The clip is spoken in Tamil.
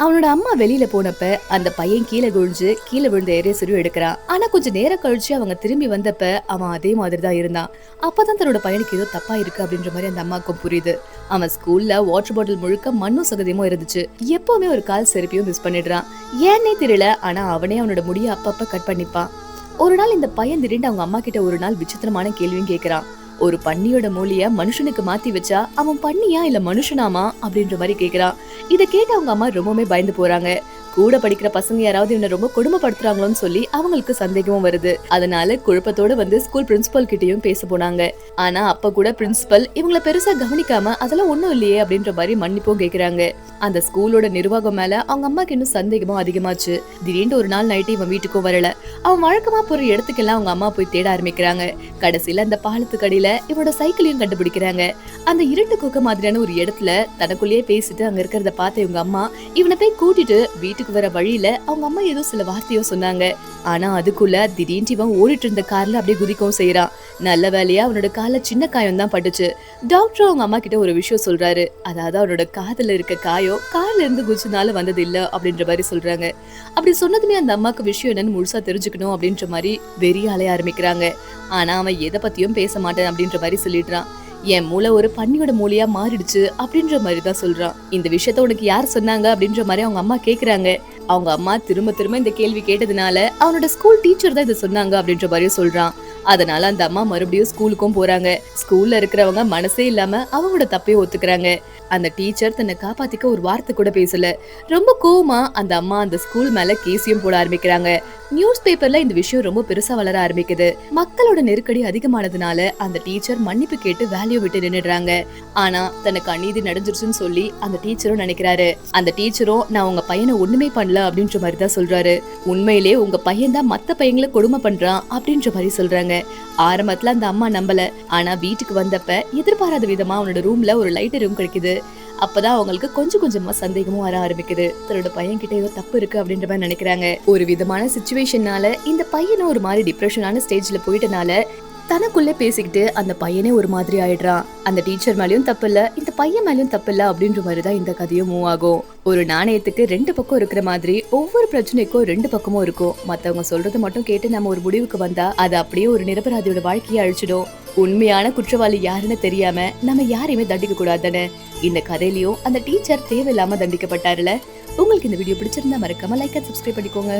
அவனோட அம்மா வெளியில போனப்ப அந்த பையன் கீழே குழிஞ்சு கீழே விழுந்த எரேசரும் எடுக்கிறான். ஆனா கொஞ்சம் நேரம் கழிச்சு அவங்க திரும்பி வந்தப்ப அவன் அதே மாதிரி தான் இருந்தான். அப்பதான் தன்னோட பையனுக்கு ஏதோ தப்பா இருக்கு அப்படின்ற மாதிரி அந்த அம்மாக்கும் புரியுது. அவன் ஸ்கூல்ல வாட்டர் பாட்டில் முழுக்க மண்ணும் சகதியமும் இருந்துச்சு. எப்பவுமே ஒரு கால் செருப்பியும் மிஸ் பண்ணிடுறான். ஏன்னே தெரியல, ஆனா அவனே அவனோட முடிய அப்பப்ப கட் பண்ணிப்பான். ஒரு நாள் இந்த பையன் திடீர்னு அவங்க அம்மா கிட்ட ஒரு நாள் விசித்திரமான கேள்வியும் கேக்குறான். ஒரு பன்னியோட மூலிய மனுஷனுக்கு மாத்தி வச்சா அவன் பன்னியா இல்ல மனுஷனாமா அப்படின்ற மாதிரி கேக்குறான். இத கேட்டு அவங்க அம்மா ரொம்பவே பயந்து போறாங்க. கூட படிக்கிற பசங்க யாராவது இவனை ரொம்ப கொடுமைப்படுத்துறாங்களோன்னு சொல்லி அவங்களுக்கு சந்தேகமும் வருது. அதனால குழப்பத்தோட வந்து ஸ்கூல் பிரின்சிபல் கிட்டயும் பேச போனாங்க. ஆனா அப்ப கூட பிரின்சிபல் இவங்கள பெருசா கவனிக்காம அதெல்லாம் ஒண்ணும் இல்லையே அப்படின்ற மாதிரி மன்னிப்பும் கேக்குறாங்க. அந்த ஸ்கூலோட நிர்வாகம் மேல அவங்க அம்மாக்கு இன்னும் சந்தேகமும் அதிகமாச்சு. திடீர்னு ஒரு நாள் நைட்டு இவன் வீட்டுக்கும் வரல. அவன் வழக்கமா போற இடத்துக்கெல்லாம் அவங்க அம்மா போய் தேட ஆரம்பிக்கிறாங்க. கடைசியில அந்த பாலத்துக்கு அடியில இவனோட சைக்கிளையும் கண்டுபிடிக்கிறாங்க. அந்த இருட்டு குக்க மாதிரியான ஒரு இடத்துல தனக்குள்ளேயே பேசிட்டு அங்க இருக்கிறத பார்த்த இவங்க அம்மா இவனை போய் கூட்டிட்டு வீட்டுக்கு வர வழியில அவங்க அம்மா ஏதோ சில வார்த்தையோ சொன்னாங்க. ஆனா அதுக்குள்ள திடீர்னு இவன் ஓடிட்டு இருந்த கார்ல அப்படியே குதிக்கவும் செய்யறான். நல்ல வேலையா அவனோட கால சின்ன காயம் தான் பட்டுச்சு. டாக்டர் அவங்க அம்மா கிட்ட ஒரு விஷயம் சொல்றாரு. அதாவது அவனோட காதுல இருக்க காயம் கார்ல இருந்து குதிச்சனால வந்தது இல்ல அப்படின்ற மாதிரி சொல்றாங்க. அப்படி சொன்னதுமே அந்த அம்மாக்கு விஷயம் என்னன்னு முழுசா தெரிஞ்சுக்கணும் அப்படின்ற மாதிரி வெறிய அலைய ஆரம்பிக்கிறாங்க. ஆனா அவன் எதை பத்தியும் பேச மாட்டேன் அப்படின்ற மாதிரி சொல்லிடுறான். என் மூளை ஒரு பன்னியோட மூளையா மாறிடுச்சு அப்படின்ற மாதிரி தான் சொல்றான். இந்த விஷயத்த உனக்கு யார் சொன்னாங்க அப்படின்ற மாதிரி அவங்க அம்மா கேக்குறாங்க. அவங்க அம்மா திரும்ப திரும்ப இந்த கேள்வி கேட்டதுனால அவனோட ஸ்கூல் டீச்சர் தான் இதை சொன்னாங்க அப்படின்ற மாதிரியும் சொல்றான். அதனால அந்த அம்மா மறுபடியும் ஸ்கூலுக்கும் போறாங்க. ஸ்கூல்ல இருக்கிறவங்க மனசே இல்லாம அவங்களோட தப்பையும் ஒத்துக்கிறாங்க. அந்த டீச்சர் தன்னை காப்பாத்திக்க ஒரு வார்த்தை கூட பேசல. ரொம்ப கோவமா அந்த அம்மா அந்த ஸ்கூல் மேல கேஸையும் போட ஆரம்பிக்கிறாங்க. நியூஸ் பேப்பர்ல இந்த விஷயம் ரொம்ப பெருசா வளர ஆரம்பிக்குது. மக்களோட நெருக்கடி அதிகமானதுனால அந்த டீச்சர் மன்னிப்பு கேட்டு வேலையை விட்டு நின்னுடுறாங்க. ஆனா தனக்கு அநீதி நடந்துருச்சுன்னு சொல்லி அந்த டீச்சரும் நினைக்கிறாரு. அந்த டீச்சரும் நான் உங்க பையனை ஒண்ணுமே பண்ணல அப்படின்ற மாதிரி தான் சொல்றாரு. உண்மையிலே உங்க பையன் தான் மத்த பையங்களை கொடுமை பண்றான் அப்படின்ற மாதிரி சொல்றாங்க. ஆரம்பத்துல அந்த அம்மா நம்பல. ஆனா வீட்டுக்கு வந்தப்ப எதிர்பாராத விதமா அவனோட ரூம்ல ஒரு லைட்டர் ரூம் கிடைக்குது. அப்பதான் அவங்களுக்கு கொஞ்சம் கொஞ்சமா சந்தேகமும் வர ஆரம்பிக்குது. தன்னோட பையன் கிட்ட ஏதோ தப்பு இருக்கு அப்படின்ற மாதிரி நினைக்கிறாங்க. ஒரு விதமான சிச்சுவேஷன்னால இந்த பையனும் ஒரு மாதிரி டிப்ரெஷனான ஸ்டேஜ்ல போயிட்டனால தனக்குள்ள பேசிக்கிட்டு அந்த பையனே ஒரு மாதிரி ஆயிடுறான். அந்த டீச்சர் மேலயும் தப்பு இல்ல, இந்த பையன் மேலயும் தப்பு இல்ல அப்படின்ற மாதிரிதான் இந்த கதையும் மூவ் ஆகும். ஒரு நாணயத்துக்கு ரெண்டு பக்கம் இருக்கிற மாதிரி ஒவ்வொரு பிரச்சனைக்கும் ரெண்டு பக்கமும் இருக்கும். மத்தவங்க சொல்றது மட்டும் கேட்டு நம்ம ஒரு முடிவுக்கு வந்தா அது அப்படியே ஒரு நிரபராதியோட வாழ்க்கையை அழிச்சிடும். உண்மையான குற்றவாளி யாருன்னு தெரியாம நம்ம யாரையுமே தண்டிக்க கூடாதுன்னு இந்த கதையிலயும் அந்த டீச்சர் தேவையில்லாம தண்டிக்கப்பட்டாருல. உங்களுக்கு இந்த வீடியோ பிடிச்சிருந்தா மறக்காம லைக் அண்ட் சப்ஸ்கிரைப் பண்ணிக்கோங்க.